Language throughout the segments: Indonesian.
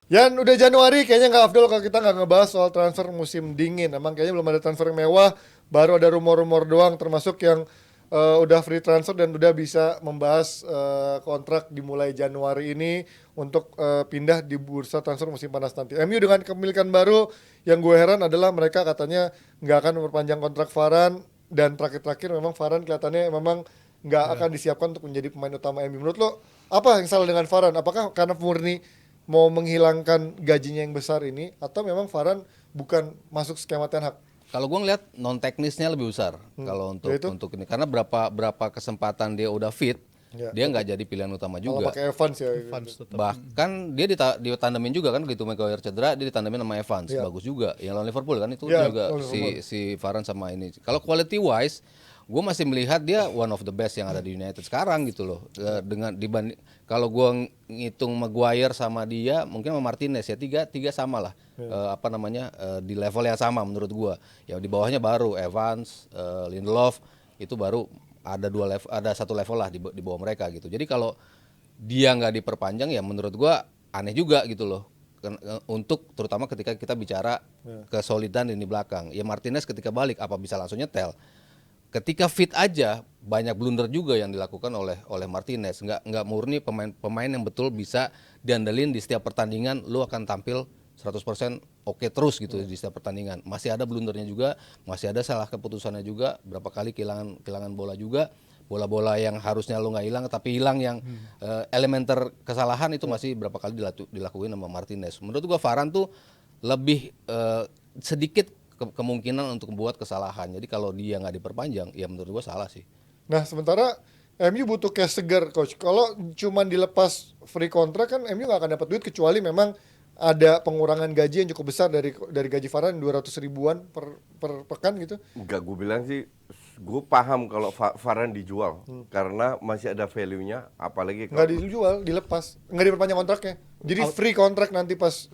Yan, udah Januari kayaknya nggak afdol kalau kita nggak ngebahas soal transfer musim dingin. Emang kayaknya belum ada transfer yang mewah, baru ada rumor-rumor doang, termasuk yang udah free transfer dan udah bisa membahas kontrak dimulai Januari ini untuk pindah di bursa transfer musim panas nanti. MU dengan kepemilikan baru, yang gue heran adalah mereka katanya nggak akan memperpanjang kontrak Varane, dan terakhir-terakhir memang Varane kelihatannya memang nggak akan disiapkan untuk menjadi pemain utama MU. Menurut lo apa yang salah dengan Varane? Apakah karena murni mau menghilangkan gajinya yang besar ini, atau memang Varane bukan masuk skema Ten Hag? Kalau gue ngeliat non teknisnya lebih besar kalau Yaitu? untuk ini, karena berapa kesempatan dia udah fit, Ya, dia nggak jadi pilihan utama kalau juga. pakai Evans ya. Fans tetap. Bahkan dia ditandemin juga kan, gitu Maguire cedera dia ditandemin sama Evans, Iya. bagus juga. Yang lawan Liverpool kan itu Iya, juga lawan si Varane sama ini. Kalau quality wise, gue masih melihat dia one of the best yang ada di United sekarang gitu loh. Dengan dibanding kalau gue ngitung Maguire sama dia, mungkin sama Martinez ya tiga sama lah. Di level yang sama menurut gue. Ya di bawahnya baru Evans, Lindelof itu baru ada satu level lah di bawah mereka gitu. Jadi kalau dia nggak diperpanjang ya menurut gua aneh juga gitu loh. Untuk terutama ketika kita bicara kesolidan di belakang. Ya Martinez ketika balik apa bisa langsung nyetel? Ketika fit aja banyak blunder juga yang dilakukan oleh Martinez. Nggak murni pemain yang betul bisa diandelin di setiap pertandingan lu akan tampil 100% oke terus gitu di setiap pertandingan. Masih ada blundernya juga, masih ada salah keputusannya juga, berapa kali kehilangan bola juga. Bola-bola yang harusnya lu nggak hilang tapi hilang yang elementer kesalahan itu masih berapa kali dilakuin sama Martinez. Menurut gua Varane tuh lebih sedikit kemungkinan untuk membuat kesalahan. Jadi kalau dia nggak diperpanjang, ya menurut gua salah sih. Nah, sementara MU butuh cash segar, coach. Kalau cuman dilepas free kontrak kan MU nggak akan dapat duit, kecuali memang ada pengurangan gaji yang cukup besar dari gaji Varane 200 ribuan per pekan gitu. Enggak, gue bilang sih, gue paham kalau Varane dijual karena masih ada value-nya, apalagi Nggak kalau dijual, dilepas, nggak diperpanjang kontraknya. Jadi free kontrak nanti pas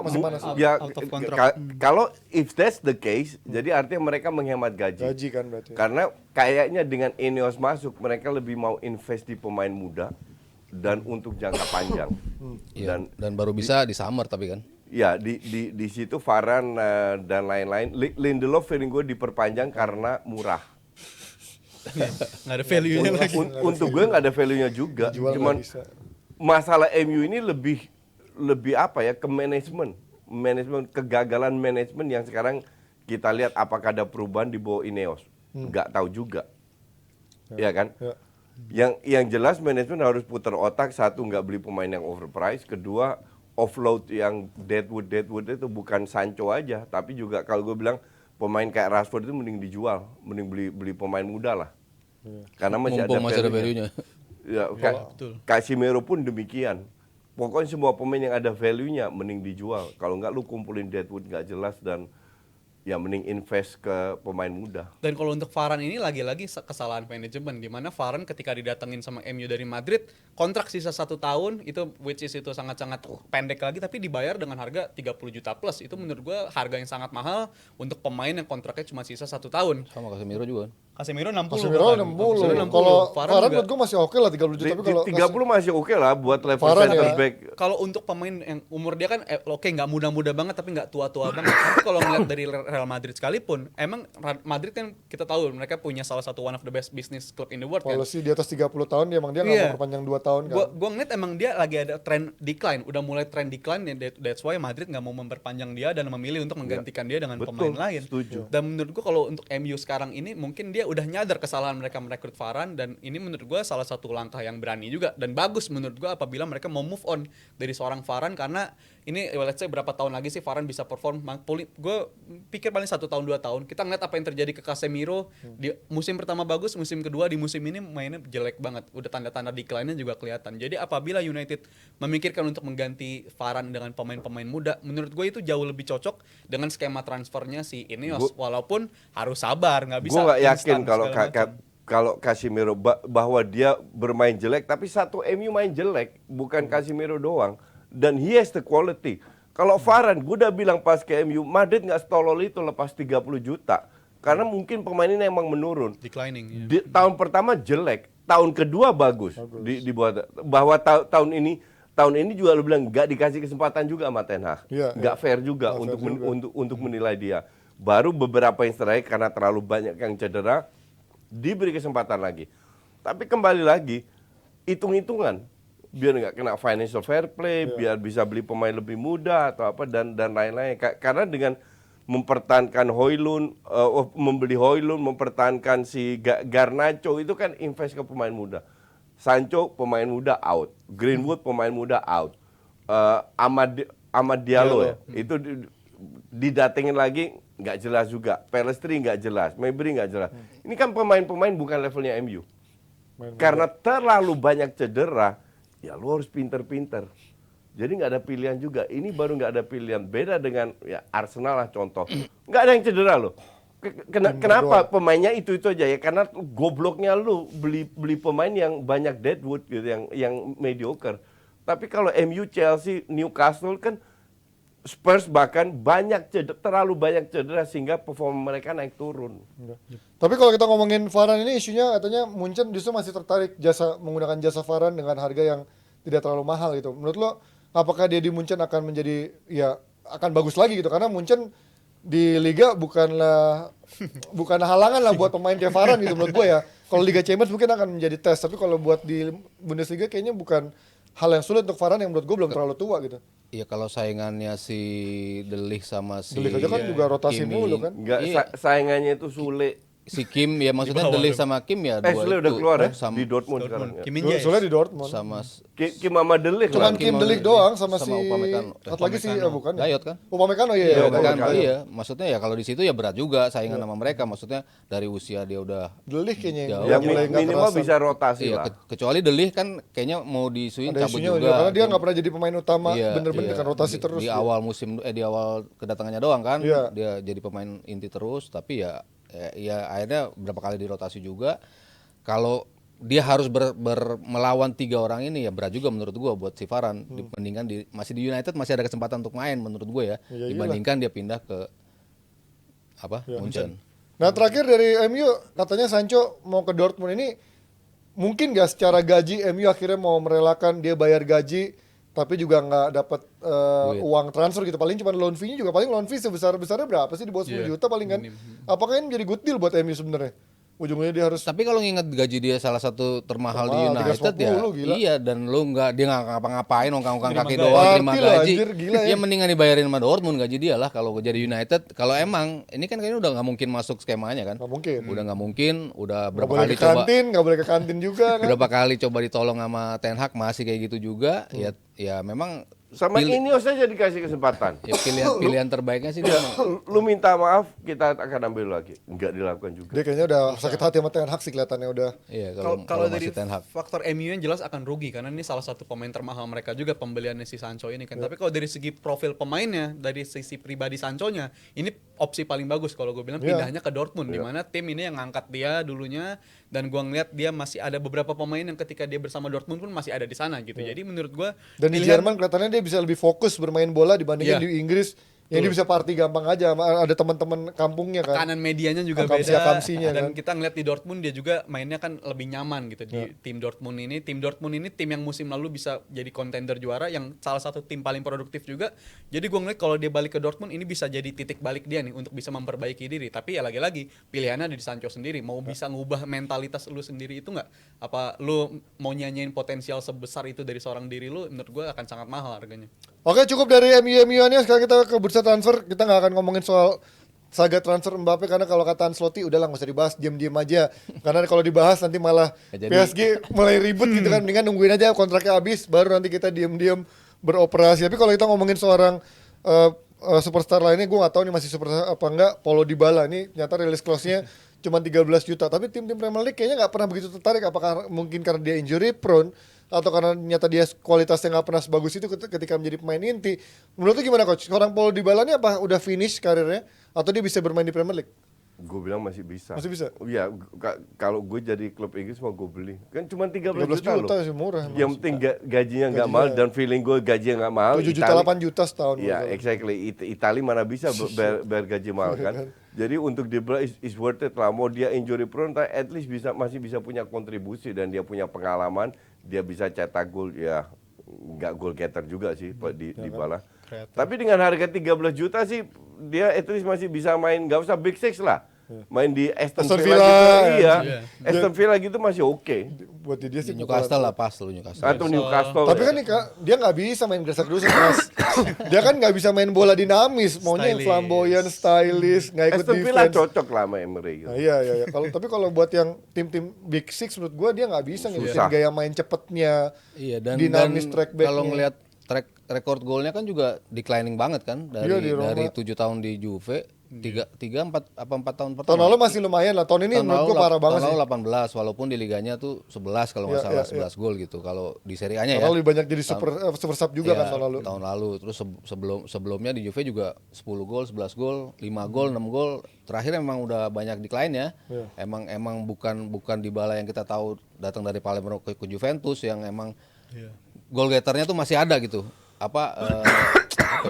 masih panas. Out of contract. Kalau if that's the case, jadi artinya mereka menghemat gaji. Gaji kan berarti. Karena kayaknya dengan Ineos masuk, mereka lebih mau invest di pemain muda dan untuk jangka panjang. Iya, dan baru bisa di summer tapi kan. Ya, di situ Varane dan lain-lain. Lindelof feeling gue diperpanjang karena murah. Nggak ada value-nya lagi. Untuk gue nggak ada value-nya juga. Dijual Cuman nggak bisa. masalah MU ini lebih apa ya, ke manajemen kegagalan manajemen yang sekarang kita lihat apakah ada perubahan di bawah Ineos. Nggak tahu juga. Ya kan? Ya. Yang jelas manajemen harus putar otak, satu nggak beli pemain yang overpriced, kedua offload yang Deadwood itu bukan Sancho aja, tapi juga kalau gue bilang pemain kayak Rashford itu mending dijual, mending beli pemain muda lah. Karena masih Mumpung masih ada value-nya. Ya, betul. Casemiro pun demikian. Pokoknya semua pemain yang ada value-nya mending dijual. Kalau nggak lu kumpulin Deadwood nggak jelas, dan ya mending invest ke pemain muda. Dan kalau untuk Varane ini lagi-lagi kesalahan manajemen, di mana Varane ketika didatengin sama MU dari Madrid, kontrak sisa 1 tahun itu which is itu sangat-sangat pendek lagi, tapi dibayar dengan harga 30 juta plus. Itu menurut gue harga yang sangat mahal untuk pemain yang kontraknya cuma sisa 1 tahun. Sama Casemiro juga kan. Casemiro 60. Casemiro bahkan. 60. Casemiro Kalau Varane Varane juga. menurut gue masih oke lah 30 juta, tapi kalau 30 masih oke lah buat level Varane center ya. back. Kalau untuk pemain yang umur dia kan oke nggak muda-muda banget tapi nggak tua-tua banget. Tapi kalau ngeliat dari Real Madrid sekalipun, emang Madrid kan kita tahu mereka punya salah satu one of the best business club in the world kan. policy di atas 30 tahun emang dia nggak Iya. mau perpanjang 2 tahun kan. Gua ngeliat emang dia lagi ada trend decline, udah mulai trend decline, that's why Madrid nggak mau memperpanjang dia dan memilih untuk menggantikan dia dengan Betul, pemain lain. setuju. Dan menurut gua kalau untuk MU sekarang ini mungkin dia udah nyadar kesalahan mereka merekrut Varane, dan ini menurut gua salah satu langkah yang berani juga dan bagus menurut gua apabila mereka mau move on dari seorang Varane, karena ini let's say berapa tahun lagi sih Varane bisa perform. Gue pikir paling 1 tahun 2 tahun. Kita ngeliat apa yang terjadi ke Casemiro di musim pertama bagus, musim kedua di musim ini mainnya jelek banget. Udah tanda-tanda decline-nya juga kelihatan. Jadi apabila United memikirkan untuk mengganti Varane dengan pemain-pemain muda, menurut gue itu jauh lebih cocok dengan skema transfernya si Ineos. Walaupun harus sabar, nggak bisa. Gue nggak yakin instan kalau segala macam. kalau Casemiro bahwa dia bermain jelek, tapi satu MU main jelek, bukan Casemiro doang. Dan he has the quality. Kalau Varane, gue udah bilang pas ke MU, Madrid nggak setolol itu lepas 30 juta. Karena mungkin pemain ini emang menurun. Declining. Ya. Tahun pertama jelek, tahun kedua bagus. Dibuat bahwa tahun ini tahun ini juga lu bilang nggak dikasih kesempatan juga sama Ten Hag. Iya, Nggak iya. fair juga Nggak untuk fair juga. untuk menilai dia. Baru beberapa yang terakhir karena terlalu banyak yang cedera diberi kesempatan lagi. Tapi kembali lagi hitung-hitungan biar nggak kena financial fair play, biar bisa beli pemain lebih muda atau apa dan lain-lain. Karena dengan mempertahankan Højlund, membeli Højlund, mempertahankan si Garnacho itu kan invest ke pemain muda. Sancho pemain muda out, Greenwood pemain muda out, Amad Diallo ya, itu didatengin lagi nggak jelas juga, Pelestri nggak jelas, Mabry nggak jelas. Ini kan pemain-pemain bukan levelnya MU. Karena terlalu banyak cedera, ya lu harus pinter-pinter. Jadi nggak ada pilihan juga. Ini baru nggak ada pilihan. Beda dengan ya Arsenal lah contoh. Nggak ada yang cedera loh. Kenapa pemainnya itu aja ya? Karena gobloknya lu beli pemain yang banyak deadwood gitu, yang mediocre. Tapi kalau MU, Chelsea, Newcastle kan Spurs bahkan terlalu banyak cedera sehingga performa mereka naik turun. Tapi kalau kita ngomongin Varane ini isunya katanya Munchen justru masih tertarik menggunakan jasa Varane dengan harga yang tidak terlalu mahal gitu. Menurut lo apakah dia di Munchen akan menjadi akan bagus lagi gitu? Karena Munchen di Liga bukan halangan lah buat pemain kayak Varane gitu menurut gue ya. Kalau Liga Champions mungkin akan menjadi tes, tapi kalau buat di Bundesliga kayaknya bukan hal yang sulit untuk Varane yang menurut gue belum terlalu tua gitu. Iya, kalau saingannya si De Ligt sama si De Ligt aja kan juga rotasi Kimi, mulu kan. Enggak, iya, saingannya itu Sule. si Kim ya maksudnya De Ligt sama Kim ya Sule udah itu, keluar ya sama, di Dortmund sekarang. Ya. Kim Min-jae. Soalnya di Dortmund. sama Kim sama De Ligt Cuman lah. Kim De Ligt doang sama si Upamecano. satu lagi si bukan ya? Dayot kan? Upamecano Iya, iya. Kan, Upamecano. iya, maksudnya ya kalau di situ ya berat juga saingan sama mereka, maksudnya dari usia dia udah De Ligt kayaknya Jauh. Ya mulai nggak minimal kerasan. bisa rotasi iya, lah. kecuali De Ligt kan kayaknya mau disuin Ada cabut isunya juga. karena dia nggak pernah jadi pemain utama Iya, bener-bener iya. kan rotasi terus. Di dia. awal di awal kedatangannya doang kan, Iya. dia jadi pemain inti terus, tapi ya akhirnya berapa kali dirotasi juga. Kalau dia harus melawan 3 orang ini ya berat juga menurut gua buat si Varane dibandingkan masih di United masih ada kesempatan untuk main menurut gua ya, Iya, dibandingkan dia pindah ke Iya, Munchen. Nah terakhir dari MU katanya Sancho mau ke Dortmund ini mungkin nggak secara gaji MU akhirnya mau merelakan dia bayar gaji tapi juga nggak dapat uang transfer gitu, paling cuma loan fee-nya juga paling loan fee sebesar-besarnya berapa sih, di bawah 10 juta paling kan. Apakah ini menjadi good deal buat MU sebenarnya? Ujungnya dia harus Tapi kalau nginget gaji dia salah satu termahal di Termahal, United ya, 350, gila. iya, dan lu dia nggak ngapa-ngapain, ongkang-ongkang kaki gaji. doang, terima Party lah, gaji, anjir, gila ya. ya mendingan dibayarin sama Dortmund gaji dia lah kalau jadi United. Kalau emang ini kan kayaknya udah nggak mungkin masuk skemanya kan, nggak mungkin. udah nggak mungkin, udah Nggak berapa boleh kali ke coba, kantin, nggak boleh ke kantin juga kan. berapa kali coba ditolong sama Ten Hag masih kayak gitu juga, ya memang Sama Ineos saja dikasih kesempatan. ya pilihan terbaiknya sih dia. Lu minta maaf, kita akan ambil lagi. Enggak dilakukan juga. Dia kayaknya udah sakit hati sama Ten Hag sih kelihatannya udah. Iya, Kalau masih dari Ten Hag. faktor MU yang jelas akan rugi karena ini salah satu pemain termahal mereka juga pembeliannya si Sancho ini kan. Tapi kalau dari segi profil pemainnya, dari sisi pribadi Sanchonya, ini opsi paling bagus kalau gue bilang Iya. pindahnya ke Dortmund di mana tim ini yang ngangkat dia dulunya dan gue ngeliat dia masih ada beberapa pemain yang ketika dia bersama Dortmund pun masih ada di sana gitu. Jadi menurut gue Dan di Jerman kelihatannya dia bisa lebih fokus bermain bola dibandingin Iya. di Inggris yang dia bisa party gampang aja sama ada teman-teman kampungnya kan. tekanan medianya juga Akamsi-akamsinya beda dan kan. kita ngeliat di Dortmund dia juga mainnya kan lebih nyaman gitu di tim Dortmund ini tim yang musim lalu bisa jadi kontender juara yang salah satu tim paling produktif juga. Jadi gue ngeliat kalau dia balik ke Dortmund ini bisa jadi titik balik dia nih untuk bisa memperbaiki diri. Tapi ya lagi-lagi pilihannya ada di Sancho sendiri, mau bisa ngubah mentalitas lu sendiri itu nggak, apa lu mau nyanyiin potensial sebesar itu dari seorang diri lu, menurut gue akan sangat mahal harganya. Oke, cukup dari MU-MU-nya. Sekarang kita ke bursa transfer. Kita nggak akan ngomongin soal saga transfer Mbappe karena kalau kata Ancelotti udahlah nggak usah dibahas, diam-diam aja. Karena kalau dibahas nanti malah Jadi- PSG mulai ribut gitu kan. Mendingan nungguin aja kontraknya habis baru nanti kita diam-diam beroperasi. Tapi kalau kita ngomongin seorang superstar lainnya, gue nggak tahu nih masih superstar apa enggak. Paulo Dybala ini ternyata release clause-nya cuma 13 juta. Tapi tim-tim Premier League kayaknya nggak pernah begitu tertarik. Apakah mungkin karena dia injury prone atau karena ternyata dia kualitasnya nggak pernah sebagus itu ketika menjadi pemain inti. Menurut lu gimana coach? Seorang Paulo Dybala ini apa udah finish karirnya atau dia bisa bermain di Premier League? Gue bilang masih bisa. Masih bisa? Iya, kalau gue jadi klub Inggris mau gue beli. Kan cuma 13 13 juta, juta loh. sih murah. Yang penting gajinya nggak mahal dan feeling gue gajinya nggak mahal. 7 juta 8 juta setahun. Iya, exactly. Itali mana bisa bayar gaji mahal kan? Jadi untuk Dybala is worth it lah. Mau dia injury prone, at least masih bisa punya kontribusi dan dia punya pengalaman, dia bisa cetak gol ya. nggak goal getter juga sih Pak Dybala. Kreatif. Tapi dengan harga 13 juta sih dia at least masih bisa main, nggak usah Big Six lah. Main di Aston Aston Villa Villa, gitu, iya. iya. Aston Villa gitu masih oke. Buat dia sih Di Newcastle lah pas lu Newcastle. Atau Newcastle. Tapi kan nih, Kak, dia nggak bisa main desak-desak Mas. Dia kan nggak bisa main bola dinamis, maunya yang Stylish. flamboyan, stylish, nggak ikut Aston Villa defense. cocok lah sama Emery gitu. Nah, iya. Tapi kalau buat yang tim-tim Big Six menurut gua dia nggak bisa ngikutin Susah. gaya main cepetnya, Iya dan dinamis track back-nya. kalau ngelihat track record golnya kan juga declining banget kan Iya, di Roma. dari 7 tahun di Juve, 4 tahun pertama. Tahun lalu masih lumayan lah, tahun ini menurut gua parah banget sih. Tahun lalu 18 walaupun di liganya tuh 11 kalau nggak Iya, salah 11 gol gitu. Kalau di Serie A-nya Tahun ya. lalu lebih banyak jadi super sub juga Iya, kan tahun lalu. Tahun lalu terus sebelumnya di Juve juga 10 gol, 11 gol, 5 gol, 6 gol. Terakhir emang udah banyak decline ya. Iya. Emang bukan Dybala yang kita tahu datang dari Palermo ke Juventus yang emang goal getternya tuh masih ada gitu. Apa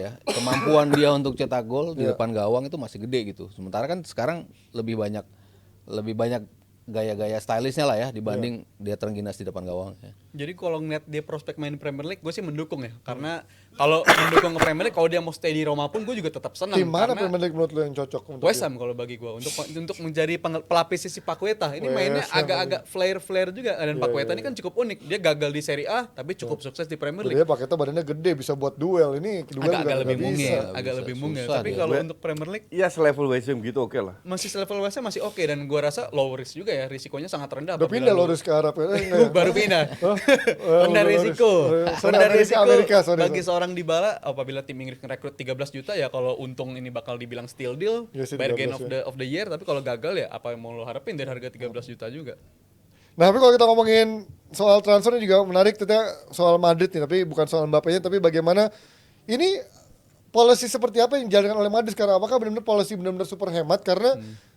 ya, kemampuan dia untuk cetak gol di depan gawang itu masih gede gitu. Sementara kan sekarang lebih banyak gaya-gaya stylishnya lah ya dibanding dia terengginas di depan gawang ya. Jadi kalau ngeliat dia prospek main di Premier League, gue sih mendukung ya. Karena kalau mendukung ke Premier League, kalau dia mau stay di Roma pun gue juga tetap senang. Tim mana Karena Premier League menurut lo yang cocok untuk West dia? Ham kalau bagi gue untuk menjadi pelapis sisi Paqueta. Ini mainnya West Ham agak-agak flare juga dan Paqueta ini kan cukup unik. Dia gagal di Serie A tapi cukup sukses di Premier League. Dia paketnya badannya gede, bisa buat duel. Ini duel Agak juga lebih nggak bisa. mungil, Nggak agak bisa, lebih mungil. susah Tapi dia. kalau untuk Premier League Iya selevel West Ham gitu oke lah. masih level West Ham masih oke dan gue rasa low risk juga ya, risikonya sangat rendah. Udah apabila pindah lu- Loris ke Arab ya? Enggak ya? baru pindah. Udah Rendah risiko. Loris. Sorry, Rendah risiko Amerika, sorry. bagi seorang Dybala apabila tim Inggris ngerekrut 13 juta ya kalau untung ini bakal dibilang steal deal, Iya sih, bargain 13 of the year, tapi kalau gagal ya apa yang mau lo harapin dari harga 13 juta juga. Nah, tapi kalau kita ngomongin soal transfernya juga menarik, ternyata soal Madrid nih, tapi bukan soal Mbappe-nya, tapi bagaimana ini policy seperti apa yang dijalankan oleh Madrid sekarang? Apakah benar-benar policy benar-benar super hemat? Karena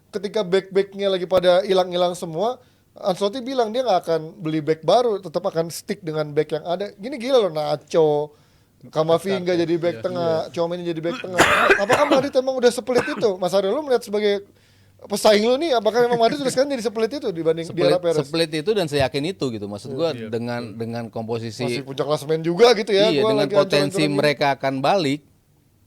ketika back-backnya lagi pada hilang-hilang semua, Ancelotti bilang dia nggak akan beli back baru, tetap akan stick dengan back yang ada. Gini gila loh, Nacho, Kamavinga jadi back tengah, Tchouaméni jadi back tengah. Apakah Madrid emang udah sepelit itu? Mas Aryo, lu melihat sebagai pesaing lu nih, apakah memang Madrid sudah sekarang jadi sepelit itu dibanding di era Perez? Split itu dan seyakin itu gitu. Maksud gua dengan komposisi Masih puncak klasemen juga gitu ya. iya Gua dengan lagi potensi ancur-ancuran mereka akan balik,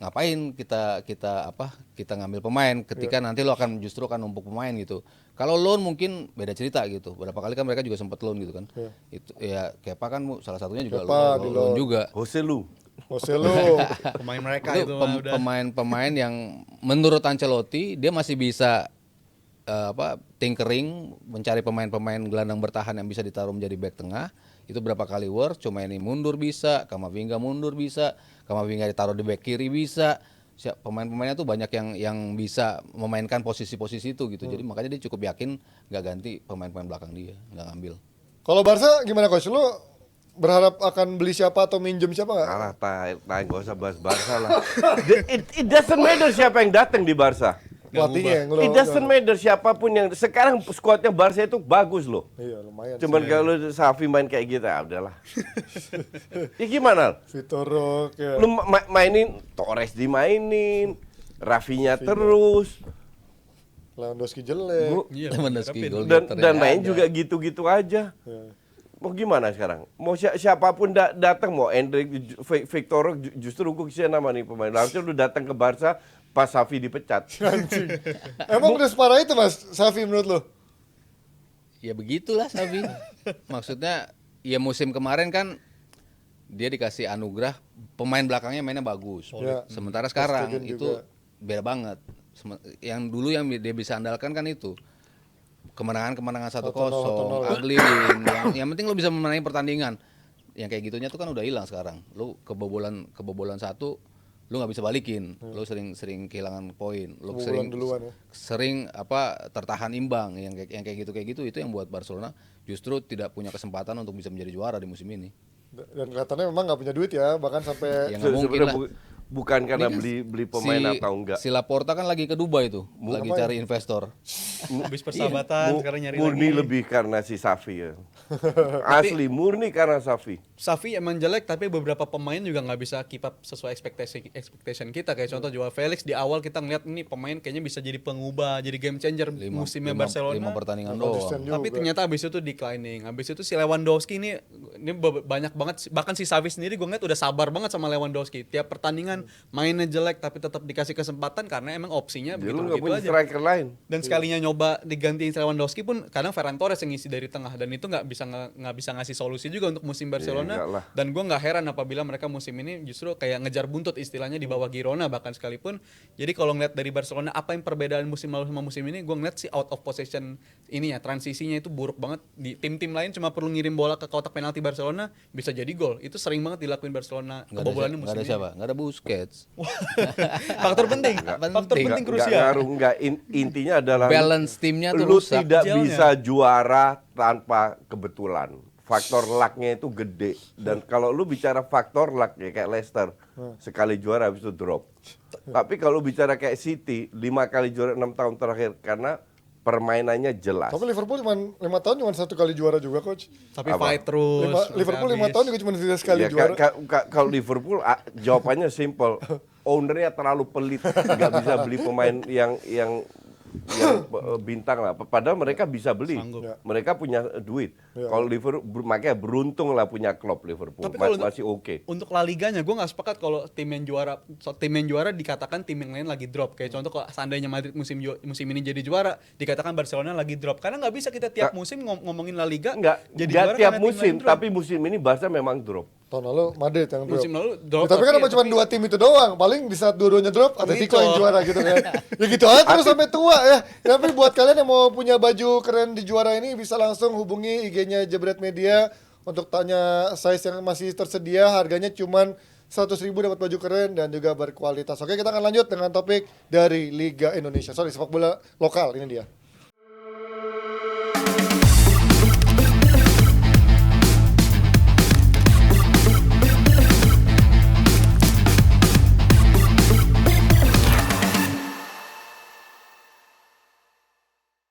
ngapain kita ngambil pemain ketika nanti lo akan justru akan numpuk pemain gitu. Kalau loan mungkin beda cerita gitu. Berapa kali kan mereka juga sempat loan gitu kan. Itu ya Kepa kan salah satunya juga Kepa di loan loan. juga. Jose Lu. Marcelo. Pemain mereka Itu itu mah udah. pemain-pemain yang menurut Ancelotti dia masih bisa tinkering mencari pemain-pemain gelandang bertahan yang bisa ditaruh menjadi back tengah. Itu berapa kali work, cuma ini mundur bisa, Kamavinga mundur bisa, Kamavinga ditaruh di back kiri bisa. Pemain-pemainnya tuh banyak yang bisa memainkan posisi-posisi itu gitu. Jadi makanya dia cukup yakin nggak ganti pemain-pemain belakang dia, nggak ngambil. Kalau Barca gimana coach? Lu berharap akan beli siapa atau minjem siapa nggak? Alah, gak usah bahas Barca lah. It doesn't matter siapa yang datang di Barca. Pelatihnya yang It doesn't matter siapapun yang sekarang skuadnya Barca itu bagus loh. Iya lumayan. Cuman kalau Xavi main kayak gitu, udahlah. Ya gimana? Vitor Roque. Ya. Lu mainin Torres dimainin, Rafinya terus, Lewandowski jelek. Iya, Lewandowski harapin. gol dan getter dan ya. main juga gitu-gitu aja. Ya. Mau gimana sekarang? Mau siapapun datang, mau Endrick, Victor Roque, justru gue kesian nama nih pemain. Harusnya lu datang ke Barca pas Xavi dipecat. Anjing. Emang udah separah itu Mas Xavi menurut lu? Ya begitulah Xavi. Maksudnya ya musim kemarin kan dia dikasih anugerah pemain belakangnya mainnya bagus. Ya. Sementara sekarang Stegen itu juga. beda banget. Yang dulu yang dia bisa andalkan kan itu kemenangan 1-0, 1-0. ugly win. Yang penting lo bisa memenangi pertandingan. Yang kayak gitunya tuh kan udah hilang sekarang. Lo kebobolan satu, lo nggak bisa balikin. Lo sering kehilangan poin. Lo Kebobolan duluan ya. sering tertahan imbang. Yang kayak gitu itu yang buat Barcelona justru tidak punya kesempatan untuk bisa menjadi juara di musim ini. Dan kelihatannya memang nggak punya duit ya, bahkan sampai Ya nggak mungkin lah. bukan karena Ini kan beli pemain atau enggak. Si Laporta kan lagi ke Dubai tuh, lagi cari investor. Habis persahabatan sekarang nyari Murni lagi. lebih karena si Safi ya. Asli murni karena Safi. Safi emang jelek tapi beberapa pemain juga nggak bisa keep up sesuai expectation kita, kayak contoh Joao Felix di awal kita ngeliat ini pemain kayaknya bisa jadi pengubah, jadi game changer musimnya Barcelona. 5 pertandingan Konsisten doang. Tapi ternyata abis itu declining. Abis itu si Lewandowski ini banyak banget, bahkan si Xavi sendiri gue ngeliat udah sabar banget sama Lewandowski. Tiap pertandingan mainnya jelek tapi tetap dikasih kesempatan karena emang opsinya Dia lu nggak begitu punya aja. striker lain. Dan sekalinya nyoba digantiin Lewandowski pun kadang Ferran Torres yang ngisi dari tengah, dan itu nggak bisa ngasih solusi juga untuk musim Barcelona. enggak lah. Dan gue nggak heran apabila mereka musim ini justru kayak ngejar buntut istilahnya di bawah Girona bahkan sekalipun. Jadi kalau ngeliat dari Barcelona apa yang perbedaan musim lalu sama musim ini, gue ngeliat sih out of possession ininya, transisinya itu buruk banget. Di tim-tim lain cuma perlu ngirim bola ke kotak penalti Barcelona bisa jadi gol. Itu sering banget dilakuin Barcelona kebobolannya Nggak musim ada ini. siapa? Nggak ada Busquets. Faktor penting, faktor penting Nggak krusial. ngaruh, intinya adalah Balance timnya tuh lu rusak. tidak Jelnya. bisa juara tanpa kebetulan. Faktor lucknya itu gede, dan kalau lu bicara faktor luck ya kayak Leicester sekali juara habis itu drop. Tapi kalau bicara kayak City 5 kali juara 6 tahun terakhir karena permainannya jelas. Tapi Liverpool cuma 5 tahun cuma 1 kali juara juga, coach. Tapi Apa? fight terus. Liverpool 5 sampai tahun habis. juga cuma sekali Ya, juara. kalau Liverpool jawabannya simple. Ownernya terlalu pelit, nggak bisa beli pemain yang bintang lah. Padahal mereka bisa beli, Sanggup. Ya. mereka punya duit. Ya. Kalau Liverpool makanya beruntung lah punya Klopp Liverpool. Tapi kalau Masih oke. Untuk La Liganya gue nggak sepakat kalau tim yang juara dikatakan tim yang lain lagi drop. Kayak contoh kalau seandainya Madrid musim ini jadi juara, dikatakan Barcelona lagi drop. Karena nggak bisa kita tiap musim ngomongin La Liga Enggak jadi tiap juara karena tim musim, lain drop. tapi musim ini Barca memang drop. Tahun lalu Madrid yang drop. Musim lalu drop. Ya, tapi kan cuma 2 tim itu doang. Paling di saat dua-duanya drop, Atletico yang juara gitu kan. Ya gitu aja terus sampai tua ya. Tapi buat kalian yang mau punya baju keren di juara ini bisa langsung hubungi IG-nya Jebret Media untuk tanya size yang masih tersedia. Harganya cuman 100.000 dapat baju keren dan juga berkualitas. Oke, kita akan lanjut dengan topik dari Liga Indonesia. Sorry, sepak bola lokal ini dia.